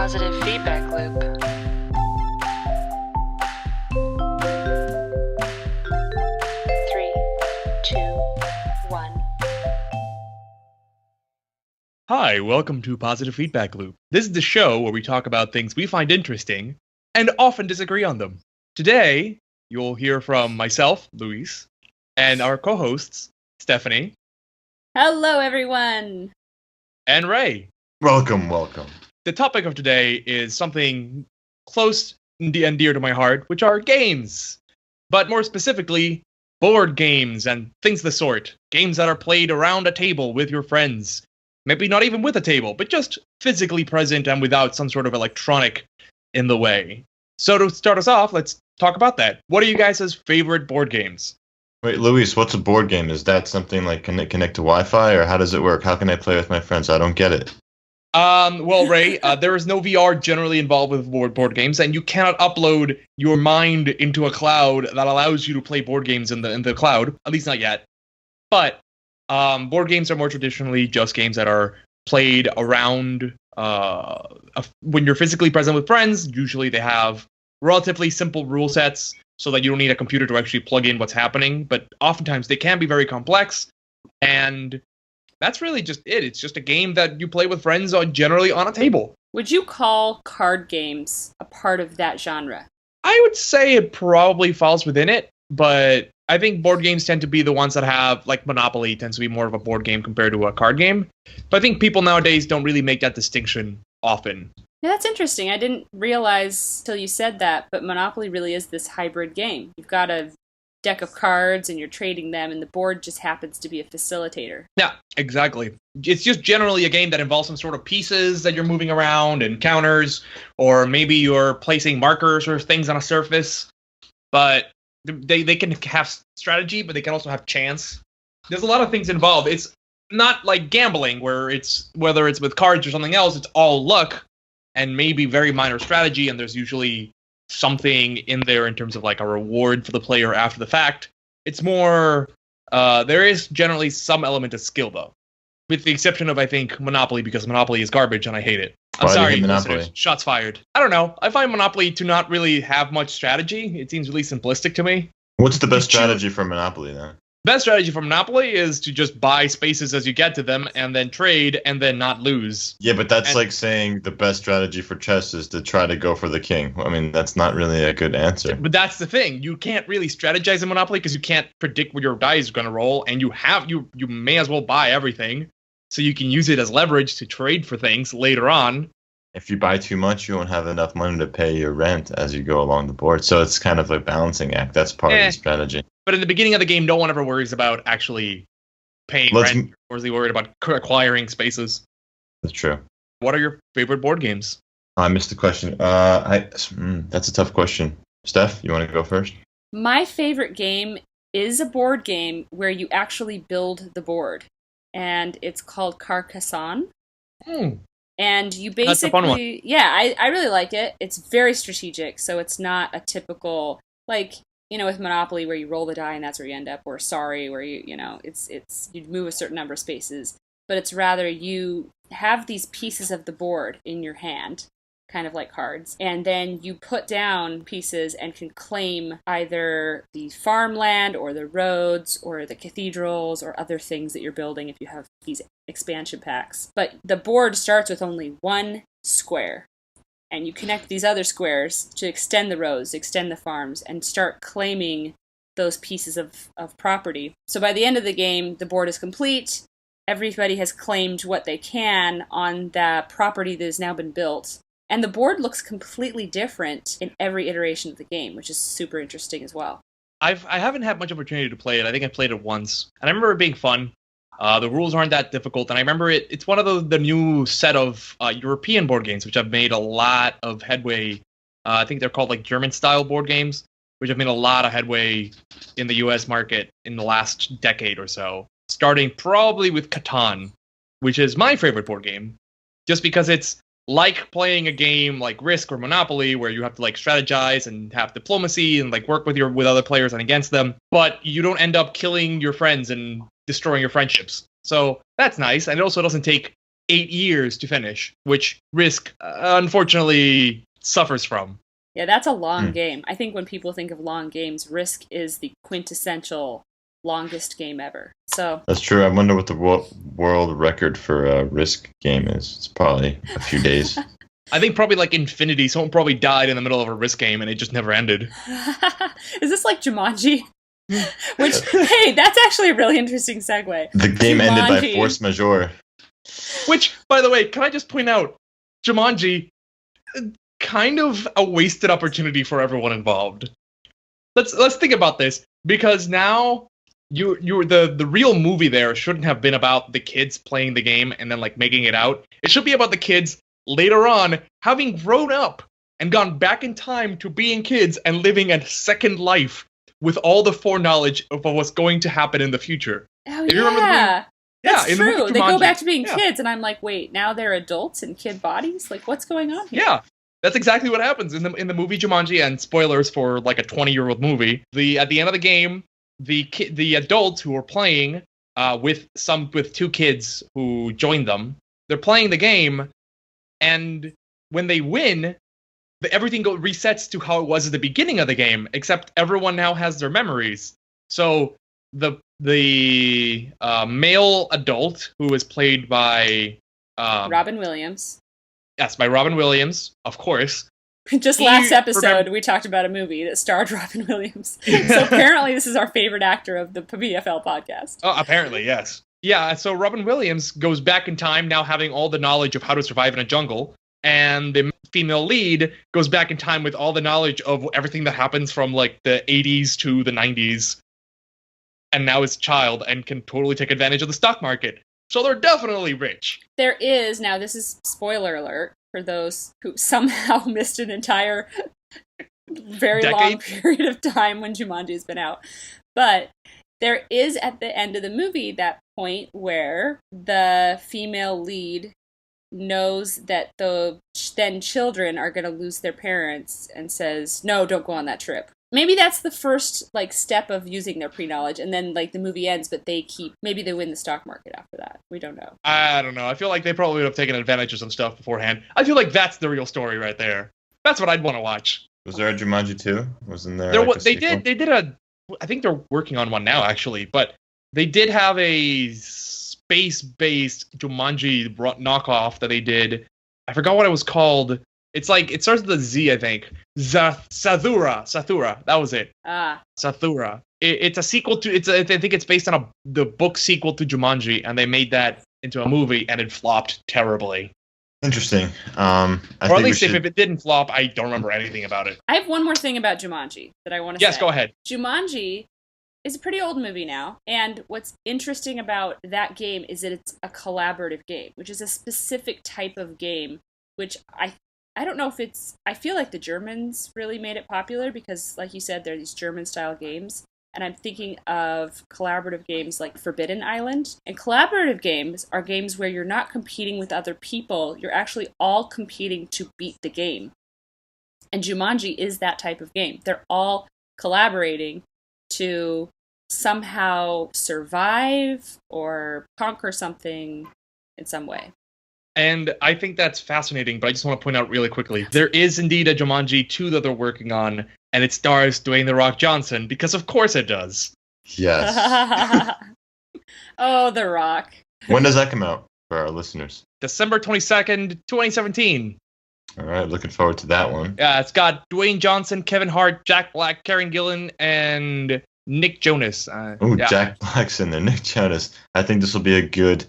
positive feedback loop. Three, two, one. Hi, welcome to Positive Feedback Loop. This is the show where we talk about things we find interesting and often disagree on them. Today, you'll hear from myself, Luis, and our co-hosts, Stephanie Hello, everyone. and Ray. Welcome. The topic of today is something close and dear to my heart, which are games. But more specifically, board games and things of the sort. Games that are played around a table with your friends. Maybe not even with a table, but just physically present and without some sort of electronic in the way. So to start us off, let's talk about that. What are you guys' favorite board games? Wait, Luis, what's a board game? Is that something like connect to Wi-Fi, or how does it work? How can I play with my friends? I don't get it. Well, Ray, there is no VR generally involved with board games, and you cannot upload your mind into a cloud that allows you to play board games in the cloud, at least not yet. But board games are more traditionally just games that are played around when you're physically present with friends. Usually they have relatively simple rule sets so that you don't need a computer to actually plug in what's happening, but oftentimes they can be very complex, and that's really just it. It's just a game that you play with friends generally on a table. Would you call card games a part of that genre? I would say it probably falls within it, but I think board games tend to be the ones that have, like Monopoly tends to be more of a board game compared to a card game. But I think people nowadays don't really make that distinction often. Yeah, that's interesting. I didn't realize till you said that, but Monopoly really is this hybrid game. You've got a deck of cards and you're trading them, and the board just happens to be a facilitator. Yeah, exactly. It's just generally a game that involves some sort of pieces that you're moving around and counters, or maybe you're placing markers or things on a surface. But they can have strategy, but they can also have chance. There's a lot of things involved. It's not like gambling, where whether it's with cards or something else, it's all luck and maybe very minor strategy, and there's usually something in there in terms of like a reward for the player after the fact. It's more, there is generally some element of skill, though. With the exception of, I think, Monopoly, because Monopoly is garbage and I hate it. I'm Why do you sorry, hate Monopoly? listeners. Shots fired. I don't know. I find Monopoly to not really have much strategy. It seems really simplistic to me. What's the best strategy for Monopoly, then? Best strategy for Monopoly is to just buy spaces as you get to them and then trade and then not lose. Yeah, but that's like saying the best strategy for chess is to try to go for the king. I mean, that's not really a good answer. But that's the thing. You can't really strategize in Monopoly because you can't predict where your dice are going to roll, and you may as well buy everything so you can use it as leverage to trade for things later on. If you buy too much, you won't have enough money to pay your rent as you go along the board. So it's kind of a balancing act. That's part of the strategy. But in the beginning of the game, no one ever worries about actually paying rent, or is they worried about acquiring spaces. That's true. What are your favorite board games? I missed the question. That's a tough question. Steph, you want to go first? My favorite game is a board game where you actually build the board, and it's called Carcassonne. And you basically, That's a fun one. Yeah, I really like it. It's very strategic, so it's not a typical, like, you know, with Monopoly where you roll the die and that's where you end up, or Sorry where you move a certain number of spaces, but it's rather you have these pieces of the board in your hand, kind of like cards, and then you put down pieces and can claim either the farmland or the roads or the cathedrals or other things that you're building if you have these expansion packs. But the board starts with only one square, and you connect these other squares to extend the roads, extend the farms, and start claiming those pieces of property. So by the end of the game, the board is complete. Everybody has claimed what they can on the property that has now been built. And the board looks completely different in every iteration of the game, which is super interesting as well. I haven't had much opportunity to play it. I think I played it once, and I remember it being fun. The rules aren't that difficult, and I remember it's one of the new set of European board games, which have made a lot of headway. I think they're called like German-style board games, which have made a lot of headway in the U.S. market in the last decade or so, starting probably with Catan, which is my favorite board game, just because it's like playing a game like Risk or Monopoly, where you have to like strategize and have diplomacy and like work with other players and against them, but you don't end up killing your friends and destroying your friendships. So that's nice, and it also doesn't take 8 years to finish, which Risk unfortunately suffers from. Yeah, that's a long game. I think when people think of long games, Risk is the quintessential longest game ever. So That's true. I wonder what the world record for a Risk game is. It's probably a few days. I think probably like Infinity, someone probably died in the middle of a Risk game and it just never ended. is this like Jumanji? Which, hey, that's actually a really interesting segue. The game ended by Jumanji. force majeure. Which, by the way, can I just point out, Jumanji, kind of a wasted opportunity for everyone involved. Let's think about this, because now the real movie there shouldn't have been about the kids playing the game and then like making it out. It should be about the kids later on having grown up and gone back in time to being kids and living a second life with all the foreknowledge of what's going to happen in the future. Oh, If you remember the movie- That's in the movie true. They go Jumanji. back to being Yeah. kids, and I'm like, wait, now they're adults in kid bodies? Like, what's going on here? Yeah, that's exactly what happens in the movie Jumanji. And spoilers for like a 20-year-old movie. At the end of the game, the adults who are playing with two kids who joined them, they're playing the game, and when they win, everything resets to how it was at the beginning of the game, except everyone now has their memories. So the male adult, who is played by Robin Williams. yes, by Robin Williams, of course. Just last episode, we talked about a movie that starred Robin Williams. So apparently this is our favorite actor of the PFL podcast. Oh, apparently, yes. Yeah, so Robin Williams goes back in time, now having all the knowledge of how to survive in a jungle, and the female lead goes back in time with all the knowledge of everything that happens from like the 80s to the 90s, and now is a child and can totally take advantage of the stock market. So they're definitely rich. There is, now this is spoiler alert for those who somehow missed an entire very long Decade? period of time when Jumanji has been out. But there is at the end of the movie that point where the female lead knows that the then children are going to lose their parents and says, no, don't go on that trip. Maybe that's the first like step of using their pre-knowledge, and then like the movie ends, but maybe they win the stock market after that. We don't know. I don't know. I feel like they probably would have taken advantage of some stuff beforehand. I feel like that's the real story right there. That's what I'd want to watch. Was there a Jumanji 2? Wasn't there? There, like, a they sequel? did a. I think they're working on one now, actually. But they did have a space-based Jumanji knockoff that they did. I forgot what it was called. It's like it starts with a Z, I think. Sathura. That was it. Sathura. It's a sequel to. I think it's based on the book sequel to Jumanji, and they made that into a movie, and it flopped terribly. Interesting. Or at think we least if should- it didn't flop, I don't remember anything about it. I have one more thing about Jumanji that I want to say. Yes, go ahead. Jumanji is a pretty old movie now, and what's interesting about that game is that it's a collaborative game, which is a specific type of game, which I don't know if it's... I feel like the Germans really made it popular because, like you said, they're these German-style games. And I'm thinking of collaborative games like Forbidden Island. And collaborative games are games where you're not competing with other people. You're actually all competing to beat the game. And Jumanji is that type of game. They're all collaborating to somehow survive or conquer something in some way. And I think that's fascinating, but I just want to point out really quickly, there is indeed a Jumanji 2 that they're working on, and it stars Dwayne "The Rock" Johnson, because of course it does. Yes. Oh, The Rock. When does that come out for our listeners? December 22nd, 2017. All right, looking forward to that one. Yeah, it's got Dwayne Johnson, Kevin Hart, Jack Black, Karen Gillan, and Nick Jonas. Oh, yeah. Jack Black's in there, Nick Jonas. I think this will be a good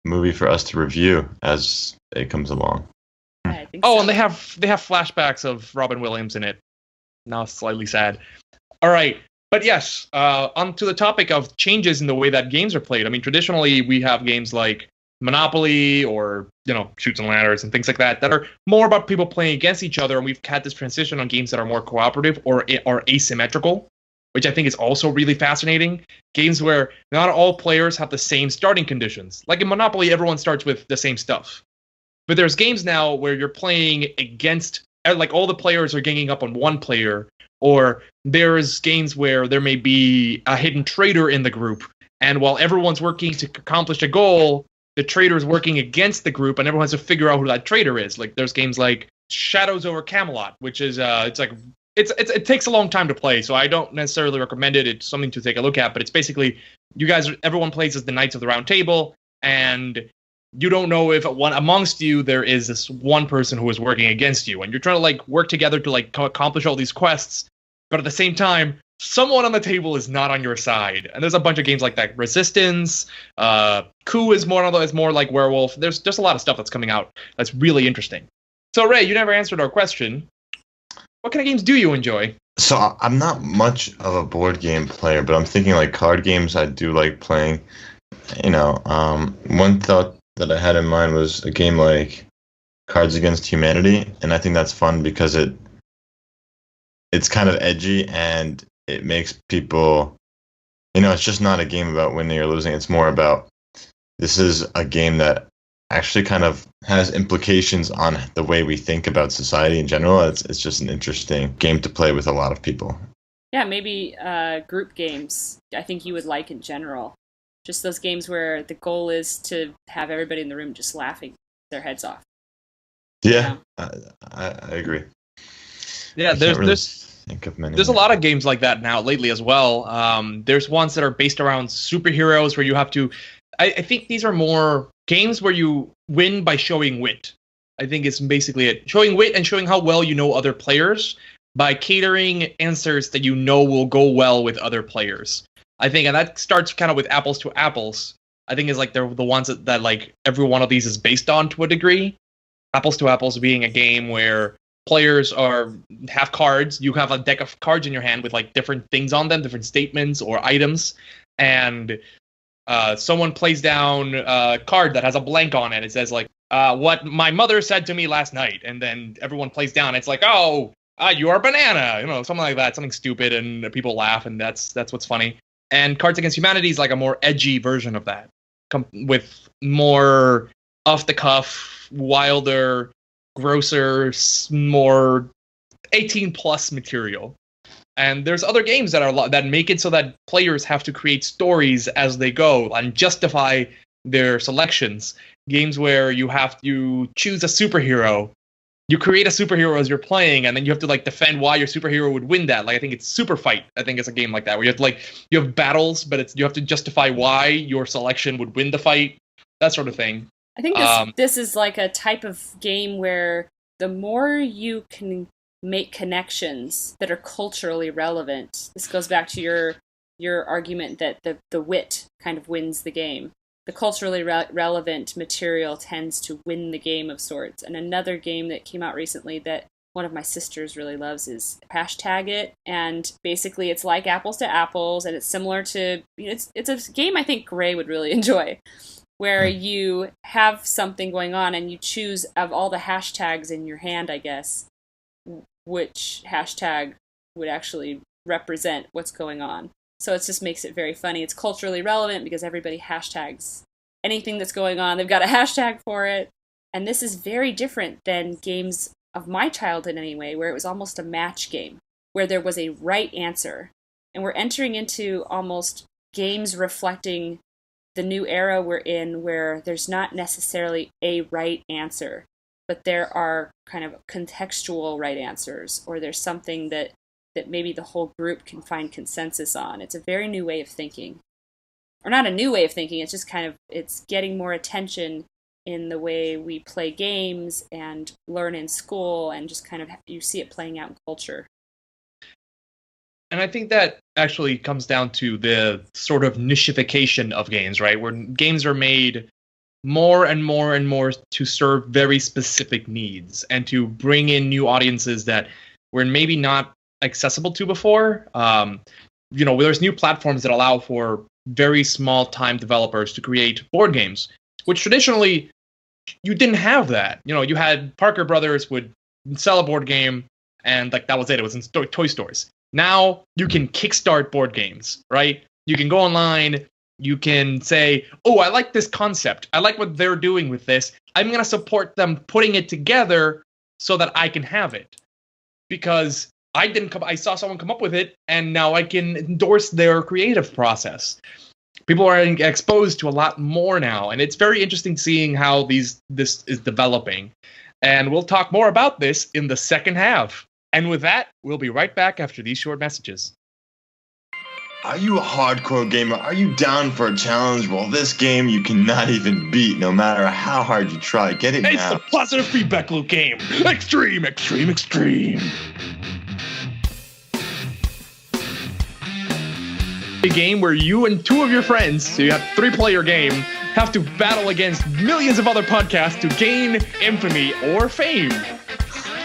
movie for us to review as it comes along. I think Oh, so. and they have flashbacks of Robin Williams in it. Now slightly sad. All right, but yes, on to the topic of changes in the way that games are played. I mean, traditionally we have games like Monopoly or Chutes and Ladders and things like that are more about people playing against each other, and we've had this transition on games that are more cooperative or asymmetrical, which I think is also really fascinating. Games where not all players have the same starting conditions. Like in Monopoly, everyone starts with the same stuff. But there's games now where you're playing against, like all the players are ganging up on one player, or there's games where there may be a hidden traitor in the group, and while everyone's working to accomplish a goal, the traitor is working against the group, and everyone has to figure out who that traitor is. Like there's games like Shadows over Camelot, which is it takes a long time to play, so I don't necessarily recommend it. It's something to take a look at, but it's basically everyone plays as the Knights of the Round Table, and you don't know if amongst you there is this one person who is working against you, and you're trying to like work together to like accomplish all these quests, but at the same time, someone on the table is not on your side. And there's a bunch of games like that. Resistance, Coup is more like Werewolf. There's just a lot of stuff that's coming out that's really interesting. So Ray, you never answered our question. What kind of games do you enjoy? So I'm not much of a board game player, but I'm thinking like card games I do like playing. One thought that I had in mind was a game like Cards Against Humanity, and I think that's fun because it's kind of edgy and it makes people, it's just not a game about winning or losing. It's more about, this is a game that actually kind of has implications on the way we think about society in general. It's just an interesting game to play with a lot of people. Yeah, maybe group games I think you would like in general. Just those games where the goal is to have everybody in the room just laughing their heads off. Yeah, I agree. Yeah, think of many. There's a lot of games like that now lately as well. There's ones that are based around superheroes where you have to. I think these are more games where you win by showing wit. I think it's basically it. Showing wit and showing how well you know other players by catering answers that you know will go well with other players. I think, and that starts kind of with Apples to Apples. I think is like the ones that like every one of these is based on to a degree. Apples to Apples being a game where players have cards. You have a deck of cards in your hand with like different things on them, different statements or items, and someone plays down a card that has a blank on it. It says like, what my mother said to me last night, and then everyone plays down. It's like, you are a banana, something like that, something stupid, and people laugh, and that's what's funny. And Cards Against Humanity is like a more edgy version of that, with more off the cuff, wilder, grosser, more 18 plus material. And there's other games that make it so that players have to create stories as they go and justify their selections. Games where you have to choose a superhero. You create a superhero as you're playing, and then you have to like defend why your superhero would win that. Like I think it's Super Fight. I think it's a game like that where you have to you have battles, but you have to justify why your selection would win the fight. That sort of thing. I think this is like a type of game where the more you can make connections that are culturally relevant. This goes back to your argument that the wit kind of wins the game. The culturally relevant material tends to win the game of sorts. And another game that came out recently that one of my sisters really loves is Hashtag It. And basically it's like Apples to Apples, and it's similar to, it's a game I think Gray would really enjoy, where you have something going on and you choose of all the hashtags in your hand, I guess, which hashtag would actually represent what's going on. So it just makes it very funny. It's culturally relevant because everybody hashtags anything that's going on. They've got a hashtag for it. And this is very different than games of my childhood anyway, where it was almost a match game, where there was a right answer. And we're entering into almost games reflecting the new era we're in, where there's not necessarily a right answer, but there are kind of contextual right answers, or there's something that maybe the whole group can find consensus on. It's a very new way of thinking. Or not a new way of thinking, it's just kind of, it's getting more attention in the way we play games and learn in school, and just kind of, you see it playing out in culture. And I think that actually comes down to the sort of nichification of games, right? Where games are made more and more and more to serve very specific needs and to bring in new audiences that were maybe not accessible to before. There's new platforms that allow for very small time developers to create board games, which traditionally you didn't have that. You had Parker Brothers would sell a board game, and like that was it. It was in toy stores. Now you can kickstart board games, right? You can go online. You can say, oh, I like this concept. I like what they're doing with this. I'm going to support them putting it together so that I can have it. Because I saw someone come up with it, and now I can endorse their creative process. People are exposed to a lot more now, and it's very interesting seeing how this is developing. And we'll talk more about this in the second half. And with that, we'll be right back after these short messages. Are you a hardcore gamer? Are you down for a challenge? Well, this game you cannot even beat no matter how hard you try. Get it It's now. the positive feedback loop game. Extreme, extreme, extreme. A game where you and two of your friends, so you have 3-player game, have to battle against millions of other podcasts to gain infamy or fame.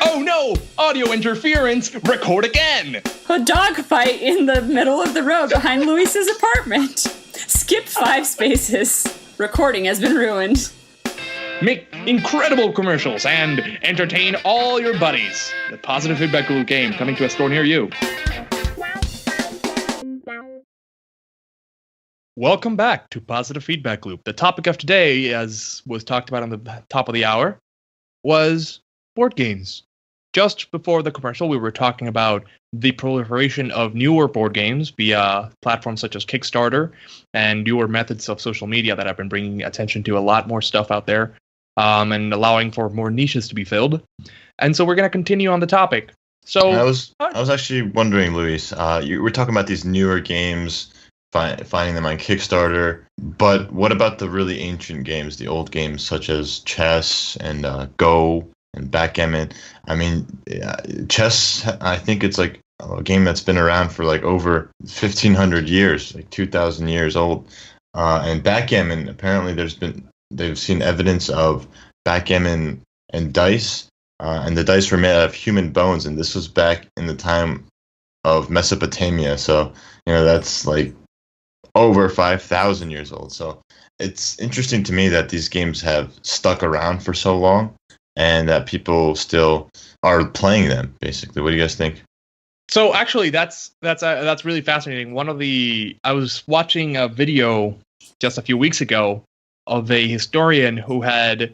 Oh no! Audio interference! Record again! A dogfight in the middle of the road behind Luis's apartment. Skip 5 spaces. Recording has been ruined. Make incredible commercials and entertain all your buddies. The Positive Feedback Loop game coming to a store near you. Welcome back to Positive Feedback Loop. The topic of today, as was talked about on the top of the hour, was board games. Just before the commercial, we were talking about the proliferation of newer board games via platforms such as Kickstarter and newer methods of social media that have been bringing attention to a lot more stuff out there and allowing for more niches to be filled. And so we're going to continue on the topic. So I was actually wondering, Luis, you were talking about these newer games, finding them on Kickstarter, but what about the really ancient games, the old games such as chess and Go and backgammon? I mean, chess, I think it's like a game that's been around for like over 1,500 years, like 2,000 years old. And backgammon, apparently they've seen evidence of backgammon and dice, and the dice were made out of human bones, and this was back in the time of Mesopotamia. So, that's like over 5,000 years old. So it's interesting to me that these games have stuck around for so long and that people still are playing them, basically. What do you guys think? So actually, that's really fascinating. I was watching a video just a few weeks ago of a historian who had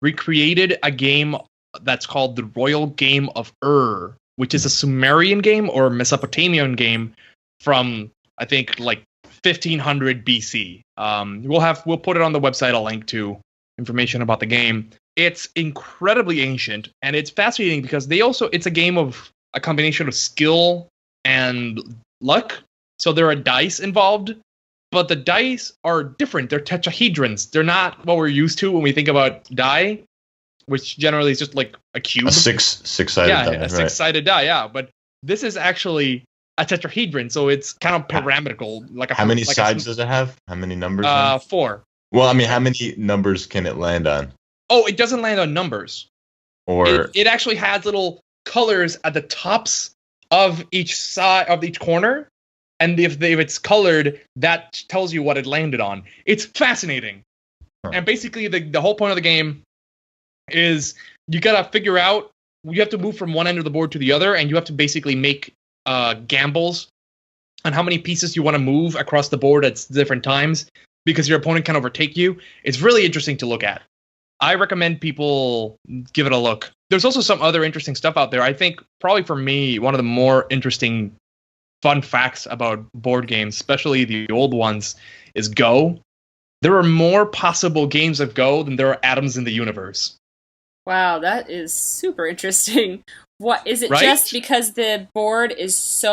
recreated a game that's called the Royal Game of Ur, which is a Sumerian game or Mesopotamian game from, I think, like 1500 BC. We'll put it on the website. I'll link to information about the game. It's incredibly ancient, and it's fascinating because it's a game of a combination of skill and luck. So there are dice involved, but the dice are different. They're tetrahedrons. They're not what we're used to when we think about die, which generally is just like a cube. A six-sided die. Yeah, a six-sided die, yeah. But this is actually a tetrahedron, so it's kind of pyramidal. How many sides does it have? How many numbers? 4. Well, I mean, how many numbers can it land on? Oh, it doesn't land on numbers. Or it actually has little colors at the tops of each side of each corner, and if it's colored, that tells you what it landed on. It's fascinating. Huh. And basically, the whole point of the game is you gotta figure out. You have to move from one end of the board to the other, and you have to basically make gambles on how many pieces you want to move across the board at different times, because your opponent can overtake you. It's really interesting to look at. I recommend people give it a look. There's also some other interesting stuff out there. I think probably for me, one of the more interesting fun facts about board games, especially the old ones, is Go. There are more possible games of Go than there are atoms in the universe. Wow, that is super interesting. What is it? Right? Just because the board is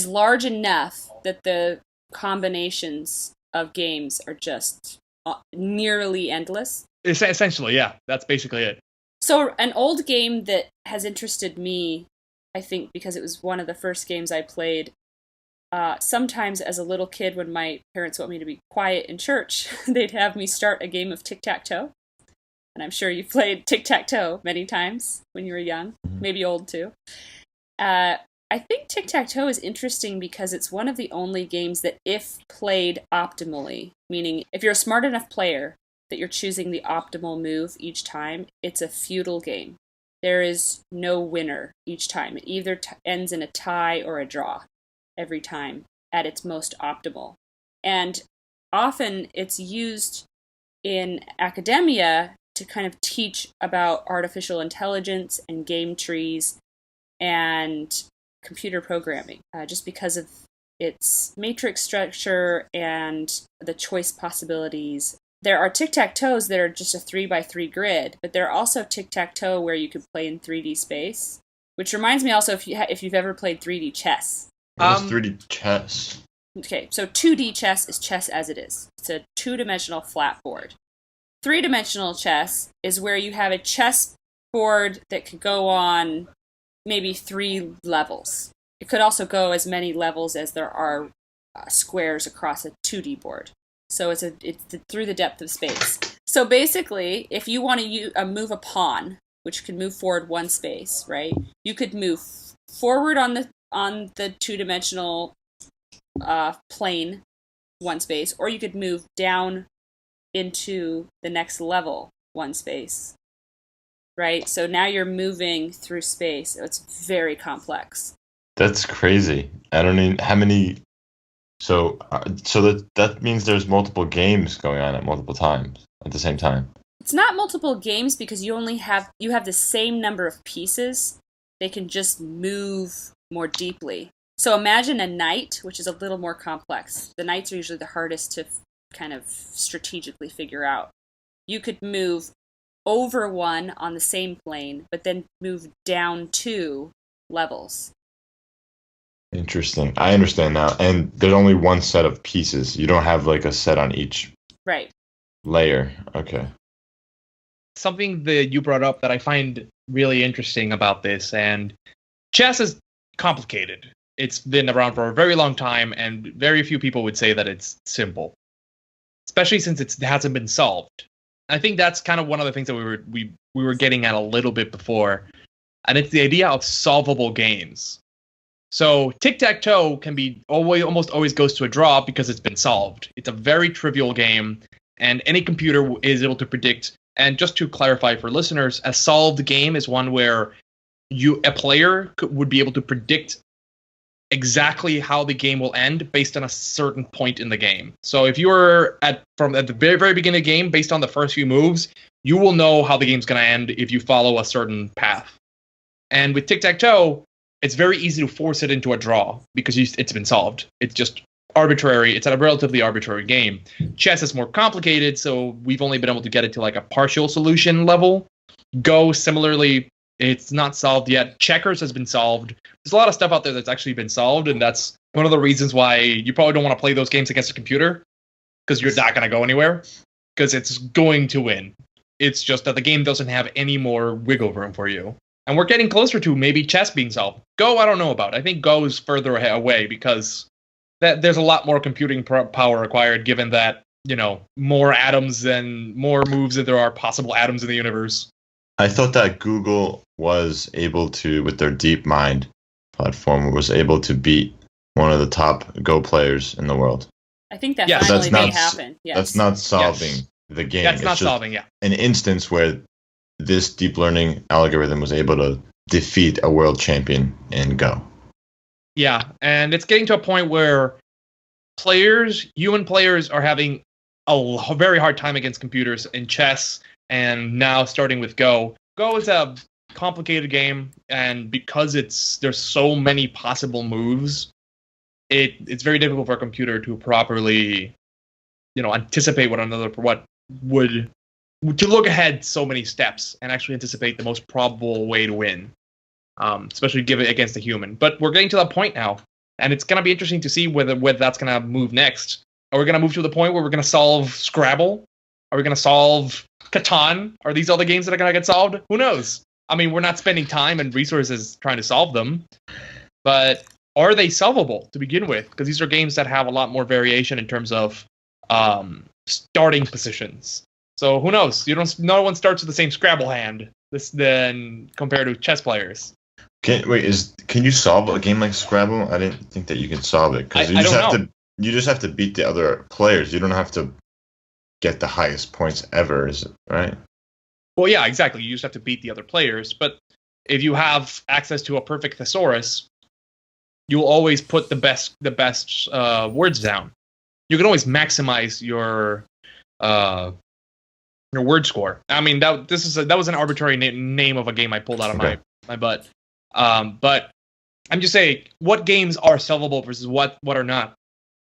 large enough that the combinations of games are just nearly endless? Essentially, yeah. That's basically it. So an old game that has interested me, I think because it was one of the first games I played, sometimes as a little kid when my parents want me to be quiet in church, they'd have me start a game of tic-tac-toe. And I'm sure you played tic-tac-toe many times when you were young, maybe old too. I think tic-tac-toe is interesting because it's one of the only games that, if played optimally, meaning if you're a smart enough player that you're choosing the optimal move each time, it's a feudal game. There is no winner each time. It either ends in a tie or a draw every time at its most optimal. And often it's used in academia to kind of teach about artificial intelligence and game trees and computer programming, just because of its matrix structure and the choice possibilities. There are tic-tac-toes that are just a 3x3 grid, but there are also tic-tac-toe where you could play in 3D space, which reminds me also if you've ever played 3D chess. What is 3D chess? Okay, so 2D chess is chess as it is. It's a two-dimensional flat board. Three-dimensional chess is where you have a chess board that could go on maybe 3 levels. It could also go as many levels as there are squares across a 2D board. So it's through the depth of space. So basically, if you want to move a pawn, which could move forward 1 space, right? You could move forward on the two-dimensional plane 1 space, or you could move down into the next level 1 space, right? So now you're moving through space. It's very complex. That's crazy. I don't know how many. So that means there's multiple games going on at multiple times at the same time. It's not multiple games because you have the same number of pieces. They can just move more deeply. So imagine a knight, which is a little more complex. The knights are usually the hardest to kind of strategically figure out. You could move over 1 on the same plane, but then move down 2 levels. Interesting. I understand now. And there's only 1 set of pieces. You don't have like a set on each Right. layer. Okay. Something that you brought up that I find really interesting about this, and chess is complicated. It's been around for a very long time, and very few people would say that it's simple, especially since it hasn't been solved. I think that's kind of one of the things that we were getting at a little bit before, and it's the idea of solvable games. So tic-tac-toe can be almost always goes to a draw because it's been solved. It's a very trivial game, and any computer is able to predict. And just to clarify for listeners, a solved game is one where a player would be able to predict exactly how the game will end based on a certain point in the game. So if you're at the very, very beginning of the game, based on the first few moves, you will know how the game's going to end if you follow a certain path. And with tic-tac-toe, it's very easy to force it into a draw because it's been solved. It's just arbitrary. It's a relatively arbitrary game. Chess is more complicated, so we've only been able to get it to like a partial solution level. Go, similarly, it's not solved yet. Checkers has been solved. There's a lot of stuff out there that's actually been solved, and that's one of the reasons why you probably don't want to play those games against a computer, because you're not going to go anywhere, because it's going to win. It's just that the game doesn't have any more wiggle room for you. And we're getting closer to maybe chess being solved. Go, I don't know about. I think Go is further away because there's a lot more computing power required, given that, more atoms and more moves than there are possible atoms in the universe. I thought that Google was able to, with their DeepMind platform, was able to beat one of the top Go players in the world. I think that Yes. finally may happen. Yes. That's not solving the game. That's not It's just solving, yeah. an instance where this deep learning algorithm was able to defeat a world champion in Go. Yeah, and it's getting to a point where human players are having a very hard time against computers in chess, and now starting with Go. Go is a complicated game, and because there's so many possible moves, it's very difficult for a computer to properly, anticipate to look ahead so many steps and actually anticipate the most probable way to win, especially given against a human. But we're getting to that point now, and it's going to be interesting to see whether that's going to move next. Are we going to move to the point where we're going to solve Scrabble? Are we going to solve Catan? Are these other games that are going to get solved? Who knows? I mean, we're not spending time and resources trying to solve them, but are they solvable to begin with? Because these are games that have a lot more variation in terms of starting positions. So who knows? No one starts with the same Scrabble hand than compared to chess players. Can you solve a game like Scrabble? I didn't think that you could solve it because you just have to beat the other players. You don't have to get the highest points ever, is it right? Well, yeah, exactly. You just have to beat the other players. But if you have access to a perfect thesaurus, you'll always put the best words down. You can always maximize your word score. I mean, that was an arbitrary name of a game I pulled out of my butt. But I'm just saying, what games are solvable versus what are not?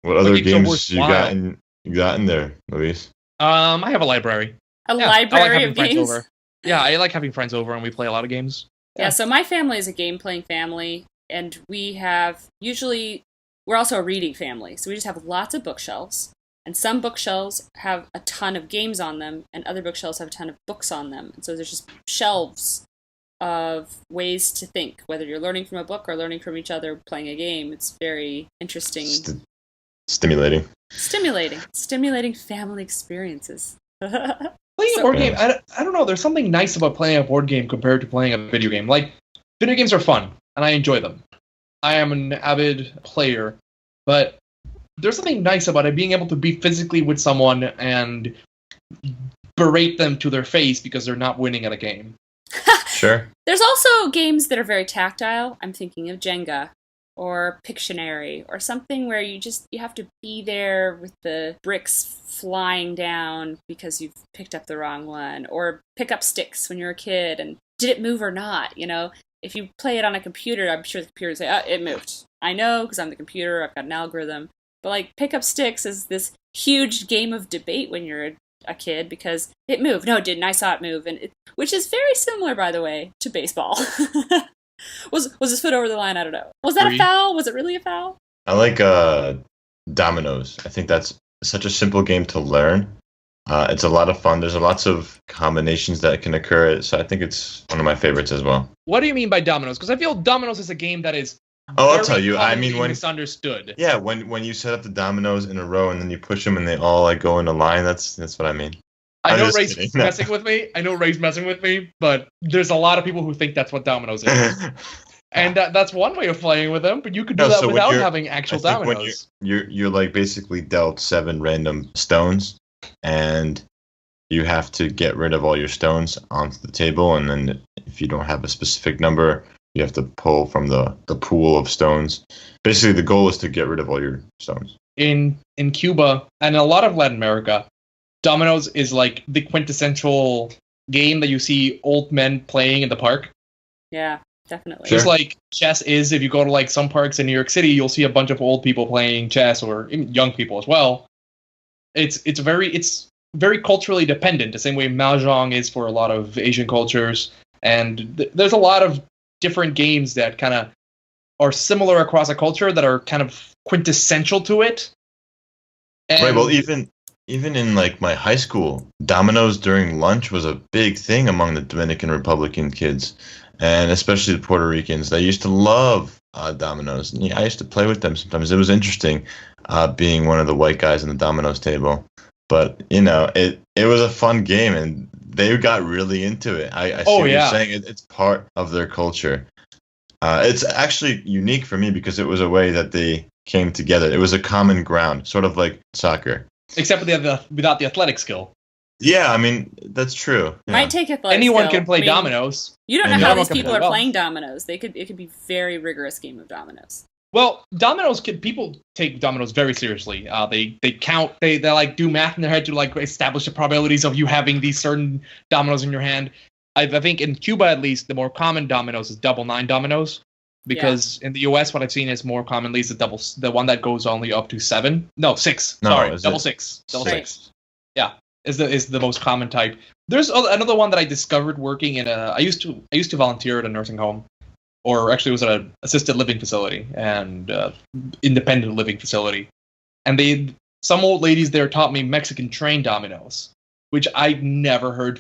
What other games are games you worthwhile? got in there, Luis? I have a library. A Yeah, I like library having of friends games. over. Yeah, I like having friends over and we play a lot of games. Yeah, so my family is a game-playing family, and we're also a reading family, so we just have lots of bookshelves, and some bookshelves have a ton of games on them, and other bookshelves have a ton of books on them, and so there's just shelves of ways to think, whether you're learning from a book or learning from each other playing a game. It's very interesting. Stimulating. Stimulating family experiences. Playing a board game, I don't know. There's something nice about playing a board game compared to playing a video game. Like, video games are fun, and I enjoy them. I am an avid player, but there's something nice about it, being able to be physically with someone and berate them to their face because they're not winning at a game. Sure. There's also games that are very tactile. I'm thinking of Jenga or Pictionary or something where you have to be there with the bricks flying down because you've picked up the wrong one, or pick up sticks when you're a kid and did it move or not, you know? If you play it on a computer, I'm sure the computer will say, oh, it moved. I know because I'm the computer, I've got an algorithm. But like pick up sticks is this huge game of debate when you're a kid because it moved. No, it didn't. I saw it move, which is very similar, by the way, to baseball. Was his foot over the line? I don't know. Was that a foul? Was it really a foul? I like Dominoes. I think that's such a simple game to learn. It's a lot of fun. There's lots of combinations that can occur, so I think it's one of my favorites as well. What do you mean by Dominoes? Because I feel Dominoes is a game that is I'll tell you. I mean, when misunderstood. Yeah, when you set up the dominoes in a row and then you push them and they all like go in a line, that's what I mean. I know Ray's messing with me. But there's a lot of people who think that's what Dominoes is. And that's one way of playing with them, but you could do that without having actual dominoes. When you're like basically dealt 7 random stones, and you have to get rid of all your stones onto the table, and then if you don't have a specific number, you have to pull from the pool of stones. Basically, the goal is to get rid of all your stones. In Cuba and a lot of Latin America, dominoes is like the quintessential game that you see old men playing in the park. Yeah. Definitely. Just like chess is, if you go to like some parks in New York City, you'll see a bunch of old people playing chess, or even young people as well. It's very culturally dependent, the same way mahjong is for a lot of Asian cultures. And there's a lot of different games that kind of are similar across a culture that are kind of quintessential to it. And right. Well, even in like my high school, dominoes during lunch was a big thing among the Dominican Republican kids. And especially the Puerto Ricans, they used to love dominoes. And I used to play with them sometimes. It was interesting being one of the white guys on the dominoes table. But, you know, it was a fun game, and they got really into it. I see what you're saying. It's part of their culture. It's actually unique for me because it was a way that they came together. It was a common ground, sort of like soccer. Except without the athletic skill. Yeah, I mean, that's true. Yeah. Might take athletic Anyone skill. can play dominoes. You don't know how these people are playing dominoes. It could be very rigorous game of dominoes. Well, people take dominoes very seriously. They count, they like do math in their head to like establish the probabilities of you having these certain dominoes in your hand. I think in Cuba, at least, the more common dominoes is double 9 dominoes. Because in the US, what I've seen is more commonly is the one that goes only up to 7. No, 6. No, sorry, double 6. Double 6. Yeah. Is the most common type. There's another one that I discovered working in I used to volunteer at a nursing home, or actually it was at an assisted living facility and independent living facility, and some old ladies there taught me Mexican train dominoes, which I'd never heard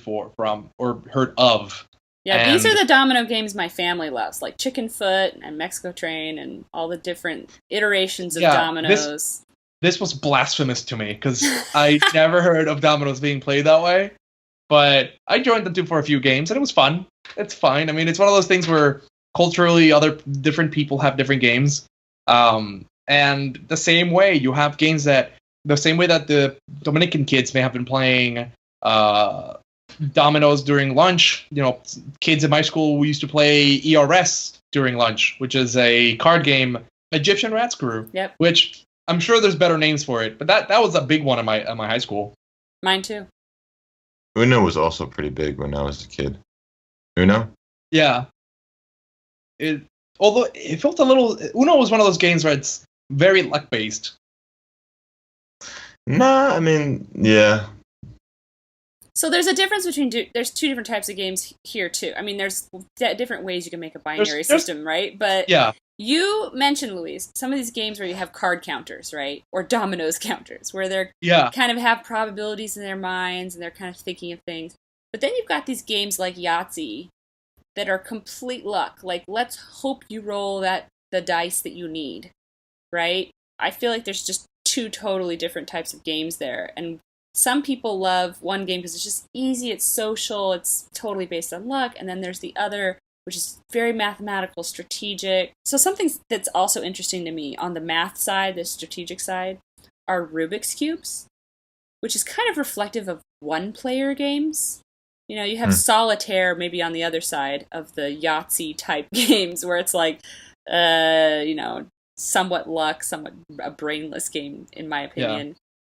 of. Yeah, and these are the domino games my family loves, like Chicken Foot and Mexico Train and all the different iterations of dominoes. This was blasphemous to me because I never heard of dominoes being played that way. But I joined them for a few games, and it was fun. It's fine. I mean, it's one of those things where culturally different people have different games. And the same way, you have games the same way that the Dominican kids may have been playing dominoes during lunch. You know, kids in my school, we used to play ERS during lunch, which is a card game, Egyptian Rat Screw. Yep. Which I'm sure there's better names for it, but that was a big one in my high school. Mine too. Uno was also pretty big when I was a kid. Uno? Yeah. It Although it felt a little. Uno was one of those games where it's very luck based. Nah, I mean, yeah. So there's a difference between there's two different types of games here too. I mean, there's different ways you can make a binary system, right? But yeah, you mentioned, Luis, some of these games where you have card counters, right, or Dominoes counters, where they're kind of have probabilities in their minds and they're kind of thinking of things. But then you've got these games like Yahtzee that are complete luck. Like, let's hope you roll the dice that you need, right? I feel like there's just two totally different types of games there, and some people love one game because it's just easy, it's social, it's totally based on luck, and then there's the other, which is very mathematical, strategic. So something that's also interesting to me on the math side, the strategic side, are Rubik's Cubes, which is kind of reflective of one-player games. You know, you have Solitaire maybe on the other side of the Yahtzee type games where it's like, somewhat luck, somewhat a brainless game, in my opinion. Yeah.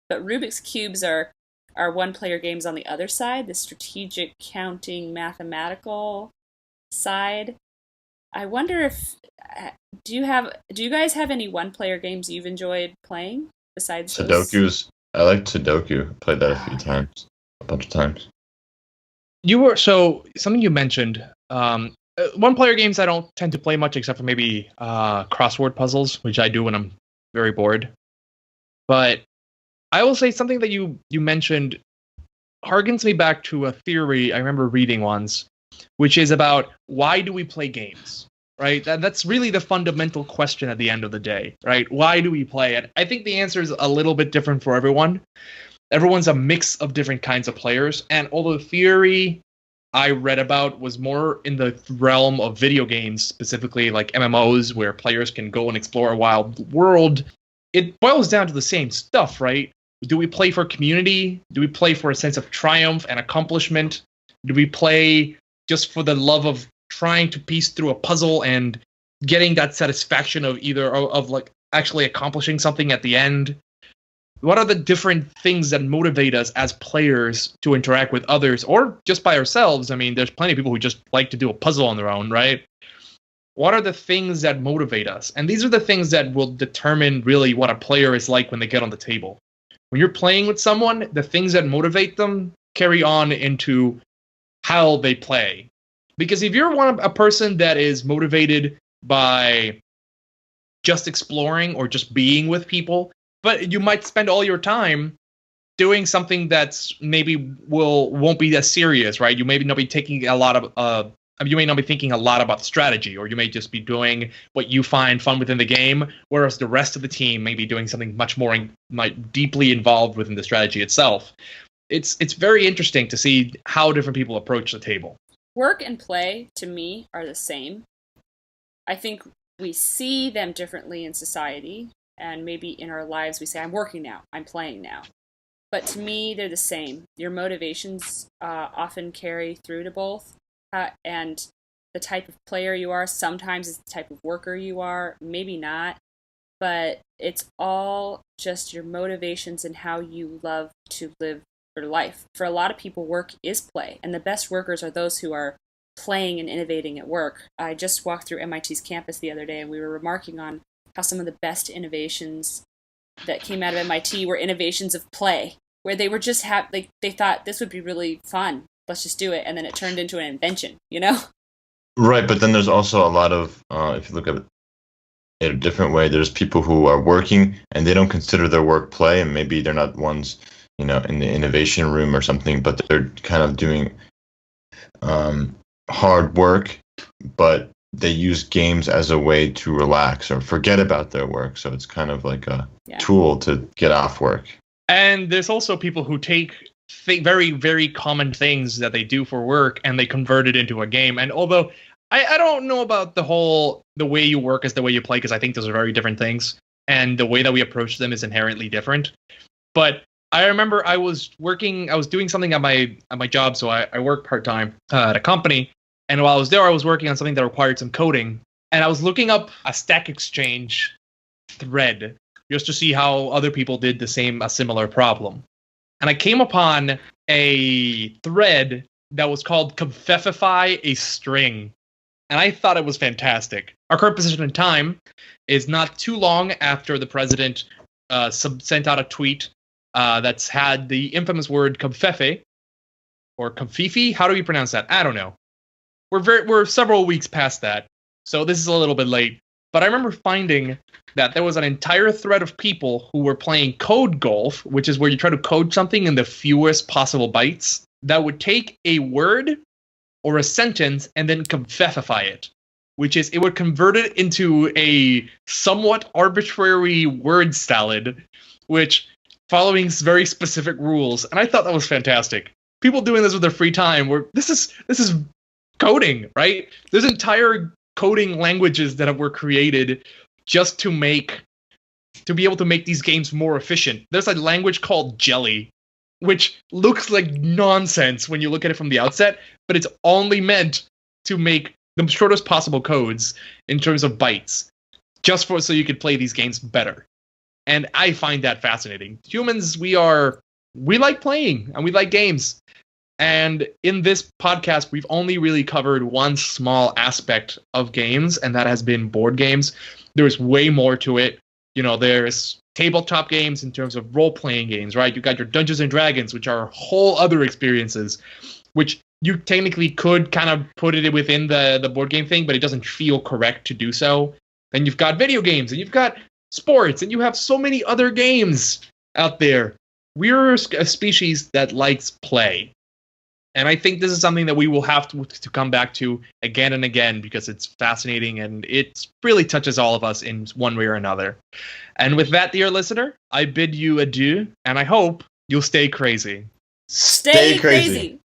But Rubik's Cubes are one-player games on the other side, the strategic, counting, mathematical side. I wonder if do you guys have any one-player games you've enjoyed playing besides Sudokus? I like Sudoku. Played that a few times, a bunch of times. Something you mentioned. One-player games I don't tend to play much, except for maybe crossword puzzles, which I do when I'm very bored. But I will say something that you mentioned harkens me back to a theory I remember reading once, which is about why do we play games, right? That's really the fundamental question at the end of the day, right? Why do we play? And I think the answer is a little bit different for everyone. Everyone's a mix of different kinds of players, and although the theory I read about was more in the realm of video games, specifically like MMOs, where players can go and explore a wild world, it boils down to the same stuff, right? Do we play for community? Do we play for a sense of triumph and accomplishment? Do we play just for the love of trying to piece through a puzzle and getting that satisfaction of like actually accomplishing something at the end? What are the different things that motivate us as players to interact with others or just by ourselves? I mean, there's plenty of people who just like to do a puzzle on their own, right? What are the things that motivate us? And these are the things that will determine really what a player is like when they get on the table. When you're playing with someone, the things that motivate them carry on into how they play. Because if you're a person that is motivated by just exploring or just being with people, but you might spend all your time doing something that's maybe won't be as serious, right? You may not be taking a lot of you may not be thinking a lot about strategy, or you may just be doing what you find fun within the game, whereas the rest of the team may be doing something much more deeply involved within the strategy itself. It's very interesting to see how different people approach the table. Work and play, to me, are the same. I think we see them differently in society, and maybe in our lives we say, I'm working now, I'm playing now. But to me, they're the same. Your motivations often carry through to both. And the type of player you are sometimes is the type of worker you are, maybe not. But it's all just your motivations and how you love to live your life. For a lot of people, work is play. And the best workers are those who are playing and innovating at work. I just walked through MIT's campus the other day, and we were remarking on how some of the best innovations that came out of MIT were innovations of play, where they were just they thought this would be really fun. Let's just do it, and then it turned into an invention, you know? Right, but then there's also a lot of, if you look at it in a different way, there's people who are working and they don't consider their work play, and maybe they're not ones, in the innovation room or something, but they're kind of doing hard work, but they use games as a way to relax or forget about their work. So it's kind of like a tool to get off work. And there's also people who take very, very common things that they do for work and they convert it into a game. And although I don't know about the way you work is the way you play, because I think those are very different things. And the way that we approach them is inherently different. But I remember I was doing something at my job. So I work part-time at a company. And while I was there, I was working on something that required some coding. And I was looking up a Stack Exchange thread just to see how other people did a similar problem. And I came upon a thread that was called Confefify a String. And I thought it was fantastic. our current position in time is not too long after the president sent out a tweet that's had the infamous word "confefe" or "confifi." How do we pronounce that? I don't know. We're several weeks past that, so this is a little bit late. But I remember finding that there was an entire thread of people who were playing code golf, which is where you try to code something in the fewest possible bytes, that would take a word or a sentence and then confefify it, which is it would convert it into a somewhat arbitrary word salad, which following very specific rules. And I thought that was fantastic. People doing this with their free time, where this is coding, right? There's entire coding languages that were created just to be able to make these games more efficient. There's a language called Jelly, which looks like nonsense when you look at it from the outset, but it's only meant to make the shortest possible codes in terms of bytes, just so you could play these games better. And I find that fascinating. Humans, we like playing and we like games. And in this podcast, we've only really covered one small aspect of games, and that has been board games. There's way more to it. There's tabletop games in terms of role-playing games, right? You got your Dungeons and Dragons, which are whole other experiences, which you technically could kind of put it within the board game thing, but it doesn't feel correct to do so. Then you've got video games, and you've got sports, and you have so many other games out there. We're a species that likes play. And I think this is something that we will have to come back to again and again because it's fascinating and it really touches all of us in one way or another. And with that, dear listener, I bid you adieu, and I hope you'll stay crazy. Stay crazy.